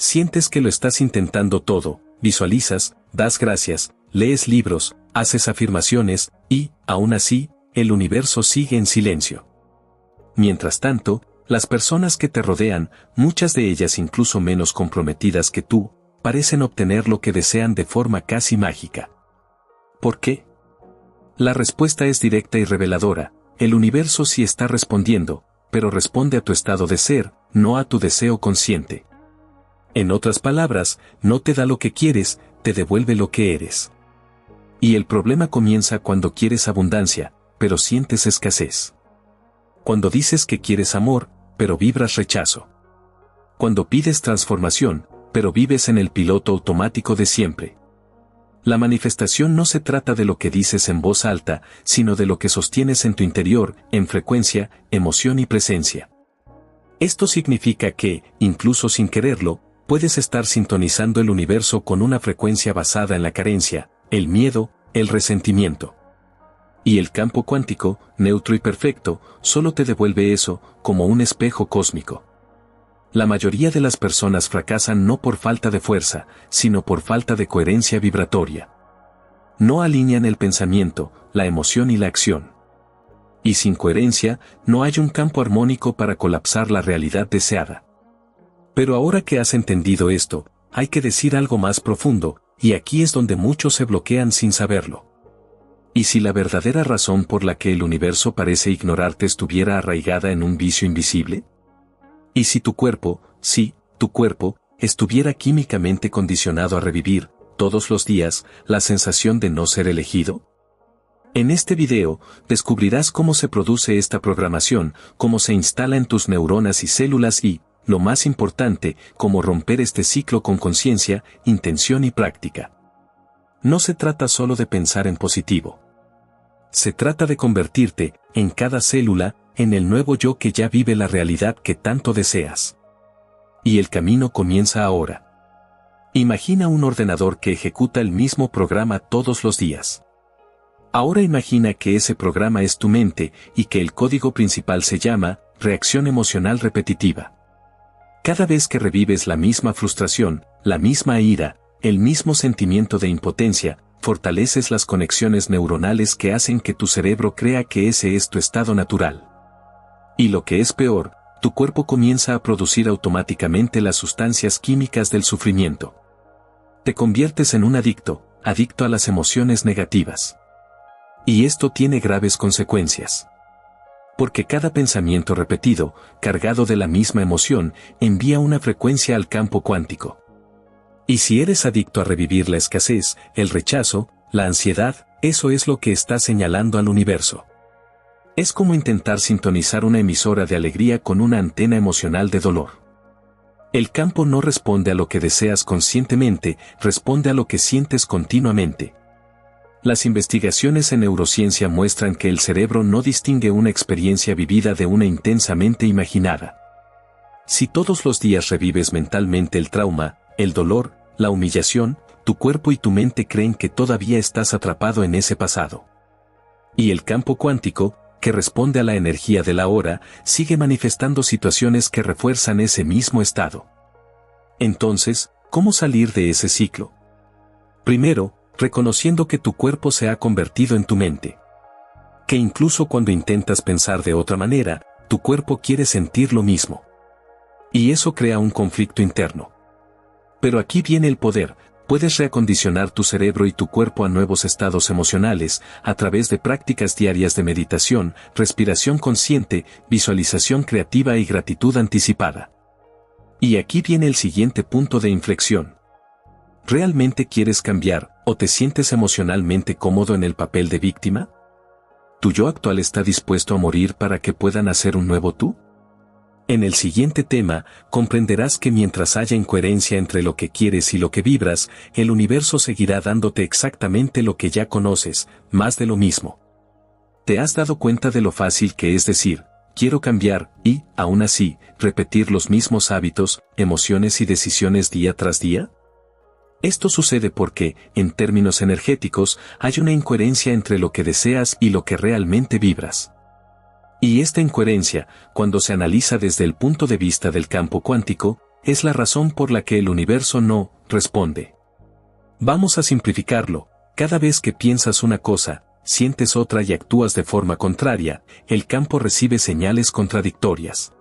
Sientes que lo estás intentando todo, visualizas, das gracias, lees libros, haces afirmaciones, y, aún así, el universo sigue en silencio. Mientras tanto, las personas que te rodean, muchas de ellas incluso menos comprometidas que tú, parecen obtener lo que desean de forma casi mágica. ¿Por qué? La respuesta es directa y reveladora. El universo sí está respondiendo, pero responde a tu estado de ser, no a tu deseo consciente. En otras palabras, no te da lo que quieres, te devuelve lo que eres. Y el problema comienza cuando quieres abundancia, pero sientes escasez. Cuando dices que quieres amor, pero vibras rechazo. Cuando pides transformación, pero vives en el piloto automático de siempre. La manifestación no se trata de lo que dices en voz alta, sino de lo que sostienes en tu interior, en frecuencia, emoción y presencia. Esto significa que, incluso sin quererlo, puedes estar sintonizando el universo con una frecuencia basada en la carencia, el miedo, el resentimiento. Y el campo cuántico, neutro y perfecto, solo te devuelve eso, como un espejo cósmico. La mayoría de las personas fracasan no por falta de fuerza, sino por falta de coherencia vibratoria. No alinean el pensamiento, la emoción y la acción. Y sin coherencia, no hay un campo armónico para colapsar la realidad deseada. Pero ahora que has entendido esto, hay que decir algo más profundo, y aquí es donde muchos se bloquean sin saberlo. ¿Y si la verdadera razón por la que el universo parece ignorarte estuviera arraigada en un vicio invisible? ¿Y si tu cuerpo, sí, tu cuerpo, estuviera químicamente condicionado a revivir, todos los días, la sensación de no ser elegido? En este video, descubrirás cómo se produce esta programación, cómo se instala en tus neuronas y células y, lo más importante, cómo romper este ciclo con conciencia, intención y práctica. No se trata solo de pensar en positivo. Se trata de convertirte, en cada célula, en el nuevo yo que ya vive la realidad que tanto deseas. Y el camino comienza ahora. Imagina un ordenador que ejecuta el mismo programa todos los días. Ahora imagina que ese programa es tu mente y que el código principal se llama reacción emocional repetitiva. Cada vez que revives la misma frustración, la misma ira, el mismo sentimiento de impotencia, fortaleces las conexiones neuronales que hacen que tu cerebro crea que ese es tu estado natural. Y lo que es peor, tu cuerpo comienza a producir automáticamente las sustancias químicas del sufrimiento. Te conviertes en un adicto a las emociones negativas. Y esto tiene graves consecuencias. Porque cada pensamiento repetido, cargado de la misma emoción, envía una frecuencia al campo cuántico. Y si eres adicto a revivir la escasez, el rechazo, la ansiedad, eso es lo que está señalando al universo. Es como intentar sintonizar una emisora de alegría con una antena emocional de dolor. El campo no responde a lo que deseas conscientemente, responde a lo que sientes continuamente. Las investigaciones en neurociencia muestran que el cerebro no distingue una experiencia vivida de una intensamente imaginada. Si todos los días revives mentalmente el trauma, el dolor, la humillación, tu cuerpo y tu mente creen que todavía estás atrapado en ese pasado. Y el campo cuántico, que responde a la energía de la hora, sigue manifestando situaciones que refuerzan ese mismo estado. Entonces, ¿cómo salir de ese ciclo? Primero, reconociendo que tu cuerpo se ha convertido en tu mente. Que incluso cuando intentas pensar de otra manera, tu cuerpo quiere sentir lo mismo. Y eso crea un conflicto interno. Pero aquí viene el poder. Puedes reacondicionar tu cerebro y tu cuerpo a nuevos estados emocionales a través de prácticas diarias de meditación, respiración consciente, visualización creativa y gratitud anticipada. Y aquí viene el siguiente punto de inflexión. ¿Realmente quieres cambiar o te sientes emocionalmente cómodo en el papel de víctima? ¿Tu yo actual está dispuesto a morir para que puedan hacer un nuevo tú? En el siguiente tema, comprenderás que mientras haya incoherencia entre lo que quieres y lo que vibras, el universo seguirá dándote exactamente lo que ya conoces, más de lo mismo. ¿Te has dado cuenta de lo fácil que es decir, quiero cambiar, y, aún así, repetir los mismos hábitos, emociones y decisiones día tras día? Esto sucede porque, en términos energéticos, hay una incoherencia entre lo que deseas y lo que realmente vibras. Y esta incoherencia, cuando se analiza desde el punto de vista del campo cuántico, es la razón por la que el universo no responde. Vamos a simplificarlo. Cada vez que piensas una cosa, sientes otra y actúas de forma contraria, el campo recibe señales contradictorias.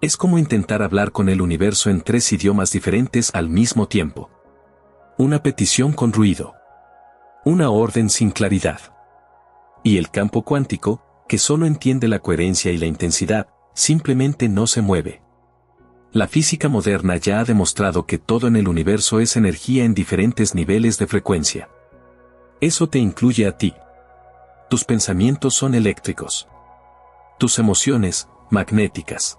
Es como intentar hablar con el universo en 3 idiomas diferentes al mismo tiempo. Una petición con ruido. Una orden sin claridad. Y el campo cuántico, que solo entiende la coherencia y la intensidad, simplemente no se mueve. La física moderna ya ha demostrado que todo en el universo es energía en diferentes niveles de frecuencia. Eso te incluye a ti. Tus pensamientos son eléctricos. Tus emociones, magnéticas.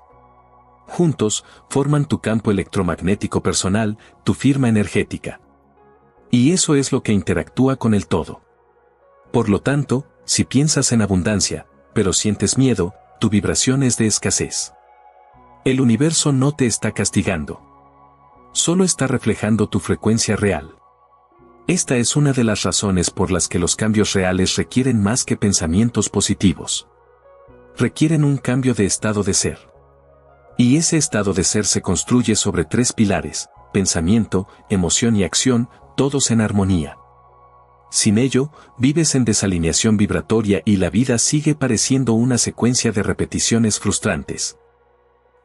Juntos, forman tu campo electromagnético personal, tu firma energética. Y eso es lo que interactúa con el todo. Por lo tanto, si piensas en abundancia, pero sientes miedo, tu vibración es de escasez. El universo no te está castigando. Solo está reflejando tu frecuencia real. Esta es una de las razones por las que los cambios reales requieren más que pensamientos positivos. Requieren un cambio de estado de ser. Y ese estado de ser se construye sobre 3 pilares: pensamiento, emoción y acción, todos en armonía. Sin ello, vives en desalineación vibratoria y la vida sigue pareciendo una secuencia de repeticiones frustrantes.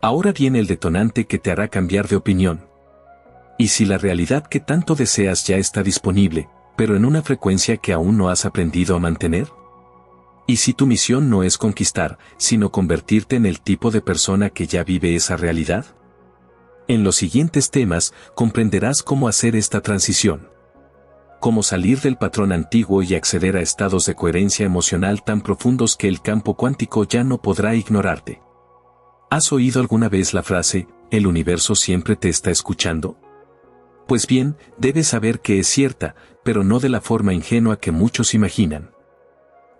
Ahora viene el detonante que te hará cambiar de opinión. ¿Y si la realidad que tanto deseas ya está disponible, pero en una frecuencia que aún no has aprendido a mantener? ¿Y si tu misión no es conquistar, sino convertirte en el tipo de persona que ya vive esa realidad? En los siguientes temas, comprenderás cómo hacer esta transición. Cómo salir del patrón antiguo y acceder a estados de coherencia emocional tan profundos que el campo cuántico ya no podrá ignorarte. ¿Has oído alguna vez la frase, el universo siempre te está escuchando? Pues bien, debes saber que es cierta, pero no de la forma ingenua que muchos imaginan.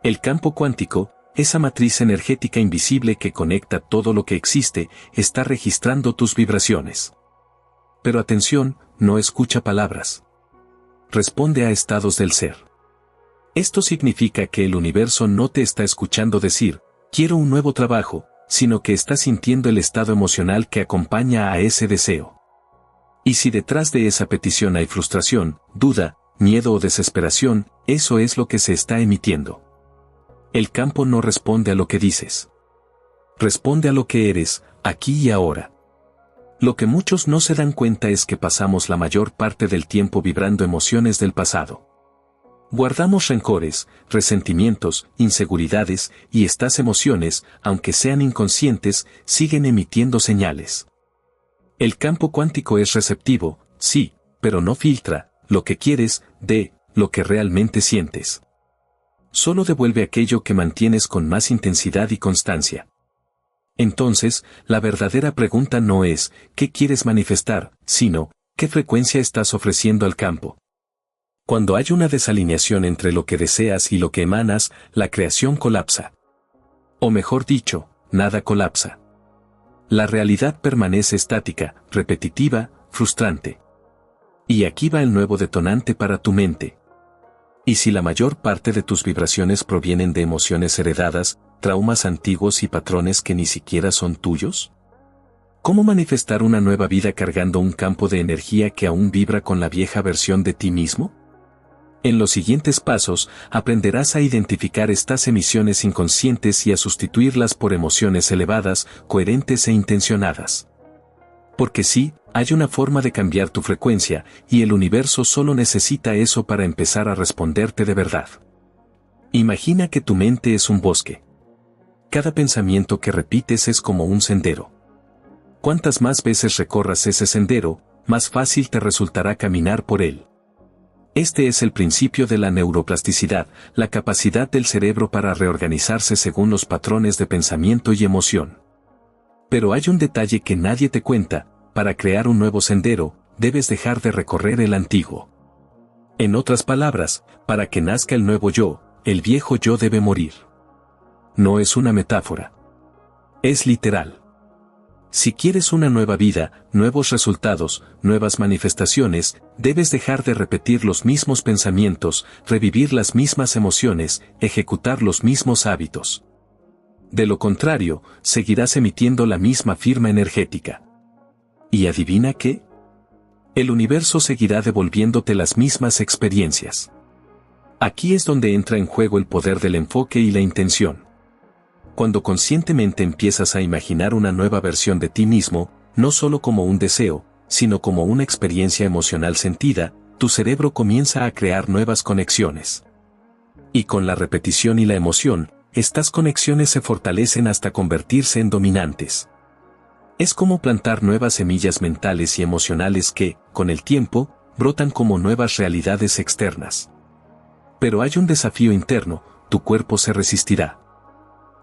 El campo cuántico, esa matriz energética invisible que conecta todo lo que existe, está registrando tus vibraciones. Pero atención, no escucha palabras. Responde a estados del ser. Esto significa que el universo no te está escuchando decir, quiero un nuevo trabajo, sino que está sintiendo el estado emocional que acompaña a ese deseo. Y si detrás de esa petición hay frustración, duda, miedo o desesperación, eso es lo que se está emitiendo. El campo no responde a lo que dices. Responde a lo que eres, aquí y ahora. Lo que muchos no se dan cuenta es que pasamos la mayor parte del tiempo vibrando emociones del pasado. Guardamos rencores, resentimientos, inseguridades, y estas emociones, aunque sean inconscientes, siguen emitiendo señales. El campo cuántico es receptivo, sí, pero no filtra lo que quieres de lo que realmente sientes. Solo devuelve aquello que mantienes con más intensidad y constancia. Entonces, la verdadera pregunta no es, ¿qué quieres manifestar?, sino, ¿qué frecuencia estás ofreciendo al campo? Cuando hay una desalineación entre lo que deseas y lo que emanas, la creación colapsa. O mejor dicho, nada colapsa. La realidad permanece estática, repetitiva, frustrante. Y aquí va el nuevo detonante para tu mente. ¿Y si la mayor parte de tus vibraciones provienen de emociones heredadas, traumas antiguos y patrones que ni siquiera son tuyos? ¿Cómo manifestar una nueva vida cargando un campo de energía que aún vibra con la vieja versión de ti mismo? En los siguientes pasos, aprenderás a identificar estas emisiones inconscientes y a sustituirlas por emociones elevadas, coherentes e intencionadas. Porque sí, hay una forma de cambiar tu frecuencia, y el universo solo necesita eso para empezar a responderte de verdad. Imagina que tu mente es un bosque. Cada pensamiento que repites es como un sendero. Cuantas más veces recorras ese sendero, más fácil te resultará caminar por él. Este es el principio de la neuroplasticidad, la capacidad del cerebro para reorganizarse según los patrones de pensamiento y emoción. Pero hay un detalle que nadie te cuenta: para crear un nuevo sendero, debes dejar de recorrer el antiguo. En otras palabras, para que nazca el nuevo yo, el viejo yo debe morir. No es una metáfora. Es literal. Si quieres una nueva vida, nuevos resultados, nuevas manifestaciones, debes dejar de repetir los mismos pensamientos, revivir las mismas emociones, ejecutar los mismos hábitos. De lo contrario, seguirás emitiendo la misma firma energética. ¿Y adivina qué? El universo seguirá devolviéndote las mismas experiencias. Aquí es donde entra en juego el poder del enfoque y la intención. Cuando conscientemente empiezas a imaginar una nueva versión de ti mismo, no solo como un deseo, sino como una experiencia emocional sentida, tu cerebro comienza a crear nuevas conexiones. Y con la repetición y la emoción, estas conexiones se fortalecen hasta convertirse en dominantes. Es como plantar nuevas semillas mentales y emocionales que, con el tiempo, brotan como nuevas realidades externas. Pero hay un desafío interno, tu cuerpo se resistirá.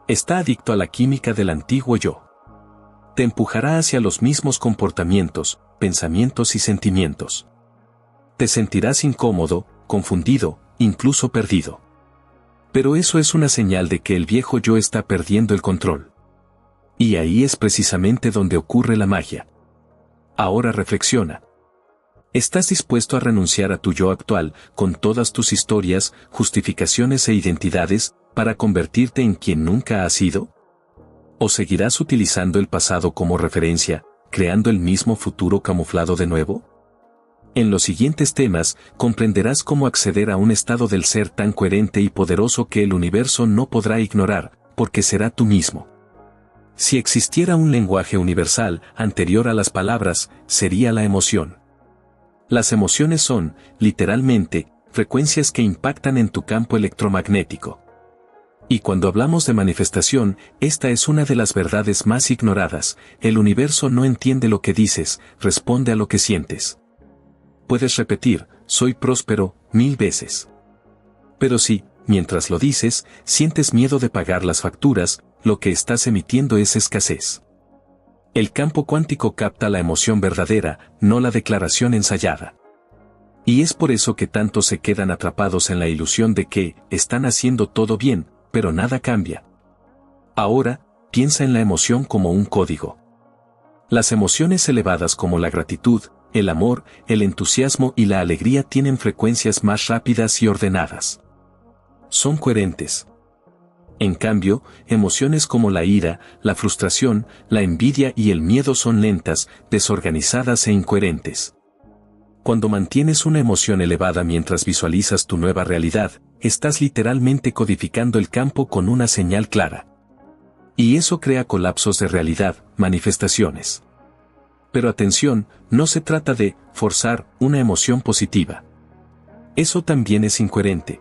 Está adicto a la química del antiguo yo. Te empujará hacia los mismos comportamientos, pensamientos y sentimientos. Te sentirás incómodo, confundido, incluso perdido. Pero eso es una señal de que el viejo yo está perdiendo el control. Y ahí es precisamente donde ocurre la magia. Ahora reflexiona. ¿Estás dispuesto a renunciar a tu yo actual, con todas tus historias, justificaciones e identidades, para convertirte en quien nunca has sido? ¿O seguirás utilizando el pasado como referencia, creando el mismo futuro camuflado de nuevo? En los siguientes temas, comprenderás cómo acceder a un estado del ser tan coherente y poderoso que el universo no podrá ignorar, porque será tú mismo. Si existiera un lenguaje universal, anterior a las palabras, sería la emoción. Las emociones son, literalmente, frecuencias que impactan en tu campo electromagnético. Y cuando hablamos de manifestación, esta es una de las verdades más ignoradas. El universo no entiende lo que dices, responde a lo que sientes. Puedes repetir, soy próspero, 1000 veces. Pero si, mientras lo dices, sientes miedo de pagar las facturas, lo que estás emitiendo es escasez. El campo cuántico capta la emoción verdadera, no la declaración ensayada. Y es por eso que tantos se quedan atrapados en la ilusión de que están haciendo todo bien, pero nada cambia. Ahora, piensa en la emoción como un código. Las emociones elevadas como la gratitud, el amor, el entusiasmo y la alegría tienen frecuencias más rápidas y ordenadas. Son coherentes. En cambio, emociones como la ira, la frustración, la envidia y el miedo son lentas, desorganizadas e incoherentes. Cuando mantienes una emoción elevada mientras visualizas tu nueva realidad, estás literalmente codificando el campo con una señal clara. Y eso crea colapsos de realidad, manifestaciones. Pero atención, no se trata de forzar una emoción positiva. Eso también es incoherente.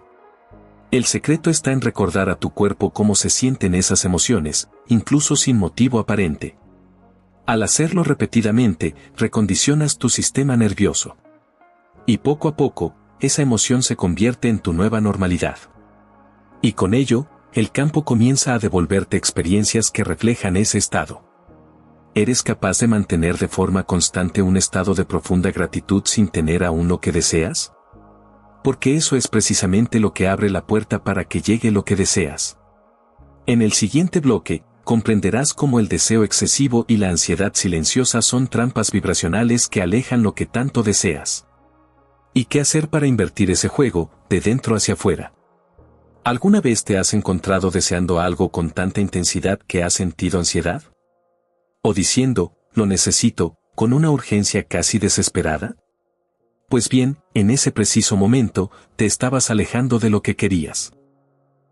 El secreto está en recordar a tu cuerpo cómo se sienten esas emociones, incluso sin motivo aparente. Al hacerlo repetidamente, recondicionas tu sistema nervioso. Y poco a poco, esa emoción se convierte en tu nueva normalidad. Y con ello, el campo comienza a devolverte experiencias que reflejan ese estado. ¿Eres capaz de mantener de forma constante un estado de profunda gratitud sin tener aún lo que deseas? Porque eso es precisamente lo que abre la puerta para que llegue lo que deseas. En el siguiente bloque, comprenderás cómo el deseo excesivo y la ansiedad silenciosa son trampas vibracionales que alejan lo que tanto deseas. ¿Y qué hacer para invertir ese juego, de dentro hacia afuera? ¿Alguna vez te has encontrado deseando algo con tanta intensidad que has sentido ansiedad? ¿O diciendo, lo necesito, con una urgencia casi desesperada? Pues bien, en ese preciso momento, te estabas alejando de lo que querías.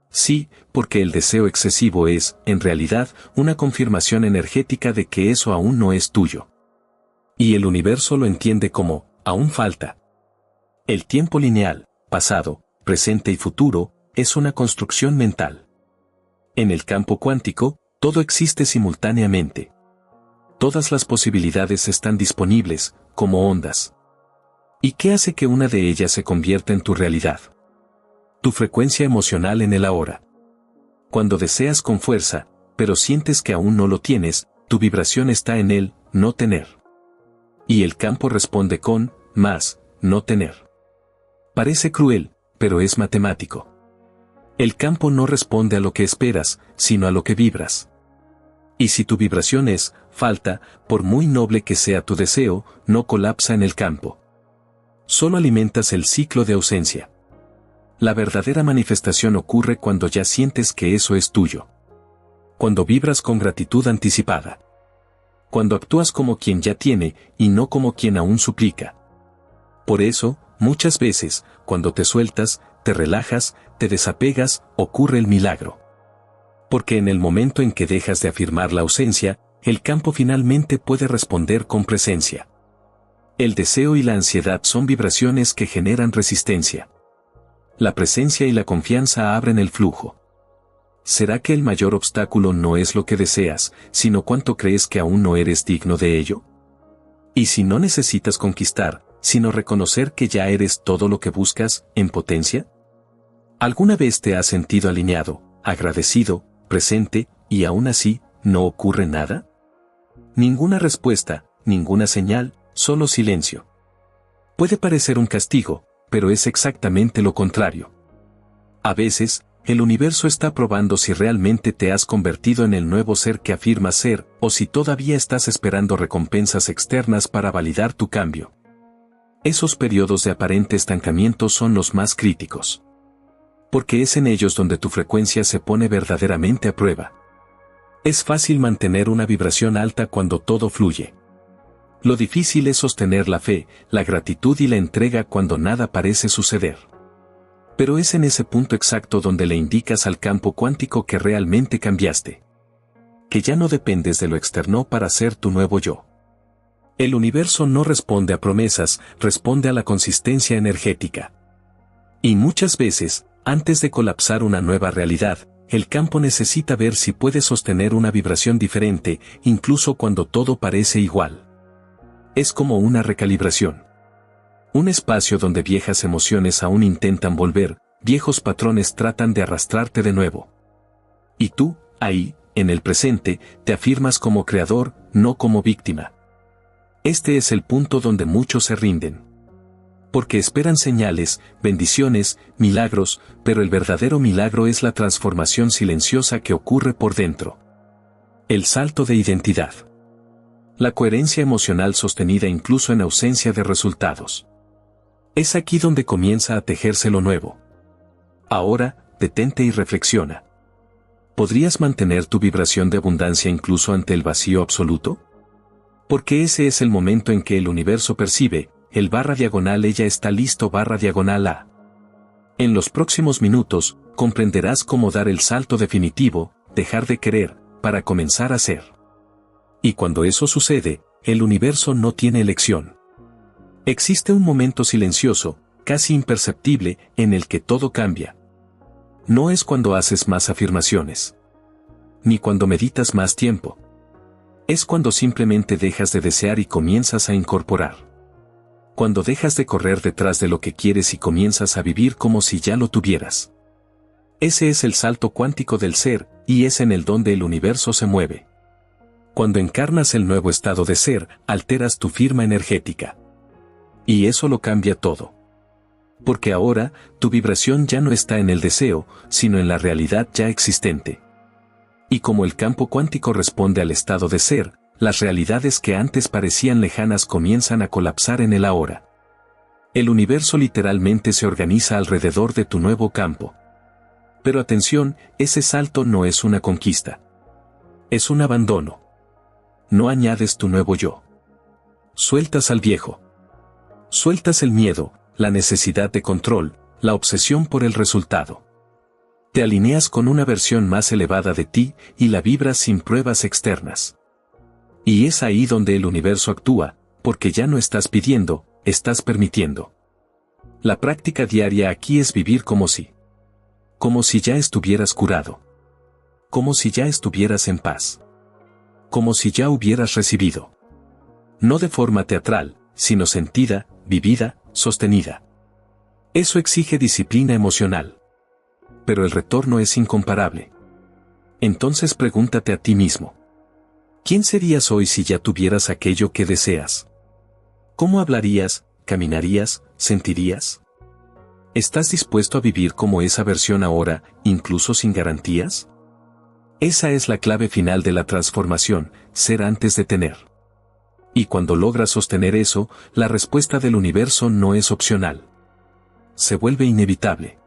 Sí, porque el deseo excesivo es, en realidad, una confirmación energética de que eso aún no es tuyo. Y el universo lo entiende como, aún falta. El tiempo lineal, pasado, presente y futuro, es una construcción mental. En el campo cuántico, todo existe simultáneamente. Todas las posibilidades están disponibles, como ondas. ¿Y qué hace que una de ellas se convierta en tu realidad? Tu frecuencia emocional en el ahora. Cuando deseas con fuerza, pero sientes que aún no lo tienes, tu vibración está en el no tener. Y el campo responde con más, no tener. Parece cruel, pero es matemático. El campo no responde a lo que esperas, sino a lo que vibras. Y si tu vibración es falta, por muy noble que sea tu deseo, no colapsa en el campo. Solo alimentas el ciclo de ausencia. La verdadera manifestación ocurre cuando ya sientes que eso es tuyo. Cuando vibras con gratitud anticipada. Cuando actúas como quien ya tiene y no como quien aún suplica. Por eso, muchas veces, cuando te sueltas, te relajas, te desapegas, ocurre el milagro. Porque en el momento en que dejas de afirmar la ausencia, el campo finalmente puede responder con presencia. El deseo y la ansiedad son vibraciones que generan resistencia. La presencia y la confianza abren el flujo. ¿Será que el mayor obstáculo no es lo que deseas, sino cuánto crees que aún no eres digno de ello? Y si no necesitas conquistar, sino reconocer que ya eres todo lo que buscas, en potencia? ¿Alguna vez te has sentido alineado, agradecido, presente, y aún así, no ocurre nada? Ninguna respuesta, ninguna señal, solo silencio. Puede parecer un castigo, pero es exactamente lo contrario. A veces, el universo está probando si realmente te has convertido en el nuevo ser que afirmas ser, o si todavía estás esperando recompensas externas para validar tu cambio. Esos periodos de aparente estancamiento son los más críticos. Porque es en ellos donde tu frecuencia se pone verdaderamente a prueba. Es fácil mantener una vibración alta cuando todo fluye. Lo difícil es sostener la fe, la gratitud y la entrega cuando nada parece suceder. Pero es en ese punto exacto donde le indicas al campo cuántico que realmente cambiaste. Que ya no dependes de lo externo para ser tu nuevo yo. El universo no responde a promesas, responde a la consistencia energética. Y muchas veces, antes de colapsar una nueva realidad, el campo necesita ver si puede sostener una vibración diferente, incluso cuando todo parece igual. Es como una recalibración. Un espacio donde viejas emociones aún intentan volver, viejos patrones tratan de arrastrarte de nuevo. Y tú, ahí, en el presente, te afirmas como creador, no como víctima. Este es el punto donde muchos se rinden. Porque esperan señales, bendiciones, milagros, pero el verdadero milagro es la transformación silenciosa que ocurre por dentro. El salto de identidad. La coherencia emocional sostenida incluso en ausencia de resultados. Es aquí donde comienza a tejerse lo nuevo. Ahora, detente y reflexiona. ¿Podrías mantener tu vibración de abundancia incluso ante el vacío absoluto? Porque ese es el momento en que el universo percibe, el / ella está listo / a. En los próximos minutos, comprenderás cómo dar el salto definitivo, dejar de querer, para comenzar a ser. Y cuando eso sucede, el universo no tiene elección. Existe un momento silencioso, casi imperceptible, en el que todo cambia. No es cuando haces más afirmaciones. Ni cuando meditas más tiempo. Es cuando simplemente dejas de desear y comienzas a incorporar. Cuando dejas de correr detrás de lo que quieres y comienzas a vivir como si ya lo tuvieras. Ese es el salto cuántico del ser, y es en el donde el universo se mueve. Cuando encarnas el nuevo estado de ser, alteras tu firma energética. Y eso lo cambia todo. Porque ahora, tu vibración ya no está en el deseo, sino en la realidad ya existente. Y como el campo cuántico responde al estado de ser, las realidades que antes parecían lejanas comienzan a colapsar en el ahora. El universo literalmente se organiza alrededor de tu nuevo campo. Pero atención, ese salto no es una conquista. Es un abandono. No añades tu nuevo yo. Sueltas al viejo. Sueltas el miedo, la necesidad de control, la obsesión por el resultado. Te alineas con una versión más elevada de ti y la vibras sin pruebas externas. Y es ahí donde el universo actúa, porque ya no estás pidiendo, estás permitiendo. La práctica diaria aquí es vivir como si ya estuvieras curado. Como si ya estuvieras en paz. Como si ya hubieras recibido. No de forma teatral, sino sentida, vivida, sostenida. Eso exige disciplina emocional. Pero el retorno es incomparable. Entonces pregúntate a ti mismo. ¿Quién serías hoy si ya tuvieras aquello que deseas? ¿Cómo hablarías, caminarías, sentirías? ¿Estás dispuesto a vivir como esa versión ahora, incluso sin garantías? Esa es la clave final de la transformación, ser antes de tener. Y cuando logras sostener eso, la respuesta del universo no es opcional. Se vuelve inevitable.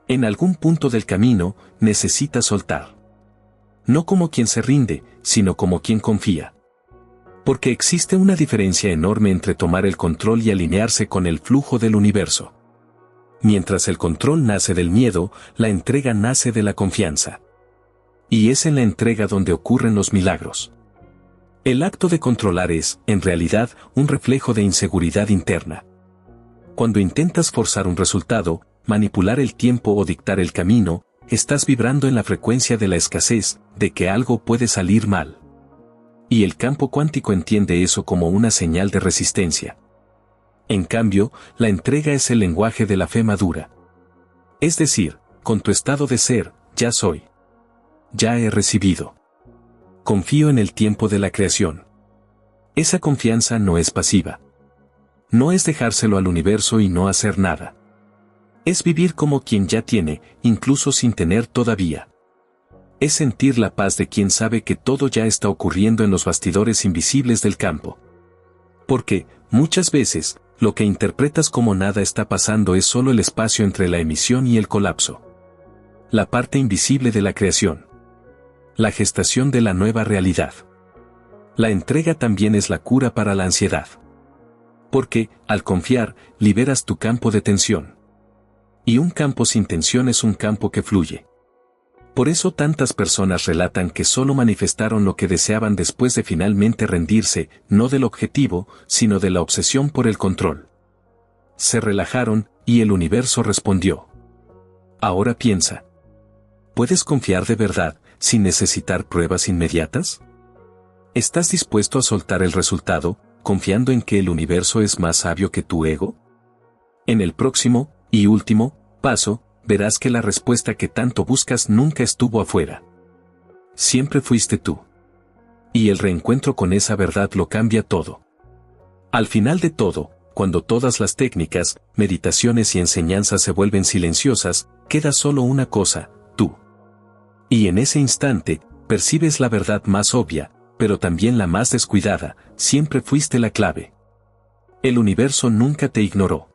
En algún punto del camino, necesitas soltar. No como quien se rinde, sino como quien confía. Porque existe una diferencia enorme entre tomar el control y alinearse con el flujo del universo. Mientras el control nace del miedo, la entrega nace de la confianza. Y es en la entrega donde ocurren los milagros. El acto de controlar es, en realidad, un reflejo de inseguridad interna. Cuando intentas forzar un resultado, manipular el tiempo o dictar el camino, estás vibrando en la frecuencia de la escasez, de que algo puede salir mal. Y el campo cuántico entiende eso como una señal de resistencia. En cambio, la entrega es el lenguaje de la fe madura. Es decir, con tu estado de ser, ya soy. Ya he recibido. Confío en el tiempo de la creación. Esa confianza no es pasiva. No es dejárselo al universo y no hacer nada. Es vivir como quien ya tiene, incluso sin tener todavía. Es sentir la paz de quien sabe que todo ya está ocurriendo en los bastidores invisibles del campo. Porque, muchas veces, lo que interpretas como nada está pasando es solo el espacio entre la emisión y el colapso. La parte invisible de la creación. La gestación de la nueva realidad. La entrega también es la cura para la ansiedad. Porque, al confiar, liberas tu campo de tensión. Y un campo sin tensión es un campo que fluye. Por eso tantas personas relatan que solo manifestaron lo que deseaban después de finalmente rendirse, no del objetivo, sino de la obsesión por el control. Se relajaron, y el universo respondió. Ahora piensa. ¿Puedes confiar de verdad, sin necesitar pruebas inmediatas? ¿Estás dispuesto a soltar el resultado, confiando en que el universo es más sabio que tu ego? En el próximo, y último, paso, verás que la respuesta que tanto buscas nunca estuvo afuera. Siempre fuiste tú. Y el reencuentro con esa verdad lo cambia todo. Al final de todo, cuando todas las técnicas, meditaciones y enseñanzas se vuelven silenciosas, queda solo una cosa, tú. Y en ese instante, percibes la verdad más obvia, pero también la más descuidada, siempre fuiste la clave. El universo nunca te ignoró.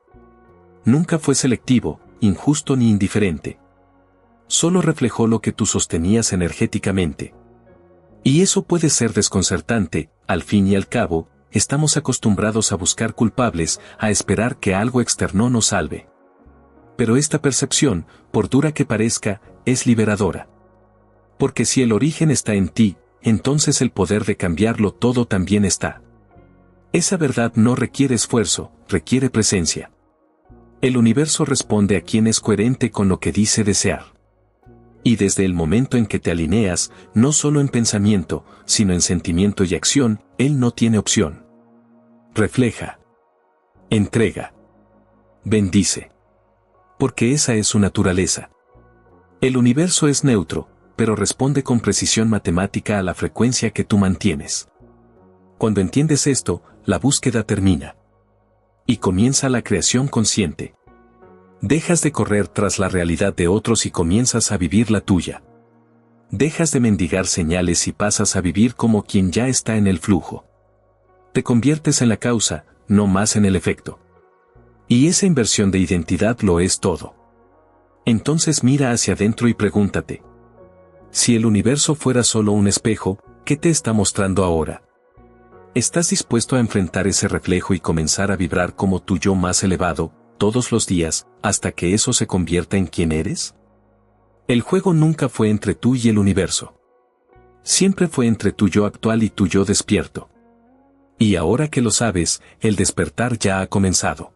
Nunca fue selectivo, injusto ni indiferente. Solo reflejó lo que tú sostenías energéticamente. Y eso puede ser desconcertante, al fin y al cabo, estamos acostumbrados a buscar culpables, a esperar que algo externo nos salve. Pero esta percepción, por dura que parezca, es liberadora. Porque si el origen está en ti, entonces el poder de cambiarlo todo también está. Esa verdad no requiere esfuerzo, requiere presencia. El universo responde a quien es coherente con lo que dice desear. Y desde el momento en que te alineas, no solo en pensamiento, sino en sentimiento y acción, él no tiene opción. Refleja. Entrega. Bendice. Porque esa es su naturaleza. El universo es neutro, pero responde con precisión matemática a la frecuencia que tú mantienes. Cuando entiendes esto, la búsqueda termina. Y comienza la creación consciente. Dejas de correr tras la realidad de otros y comienzas a vivir la tuya. Dejas de mendigar señales y pasas a vivir como quien ya está en el flujo. Te conviertes en la causa, no más en el efecto. Y esa inversión de identidad lo es todo. Entonces mira hacia adentro y pregúntate. Si el universo fuera solo un espejo, ¿qué te está mostrando ahora? ¿Estás dispuesto a enfrentar ese reflejo y comenzar a vibrar como tu yo más elevado, todos los días, hasta que eso se convierta en quien eres? El juego nunca fue entre tú y el universo. Siempre fue entre tu yo actual y tu yo despierto. Y ahora que lo sabes, el despertar ya ha comenzado.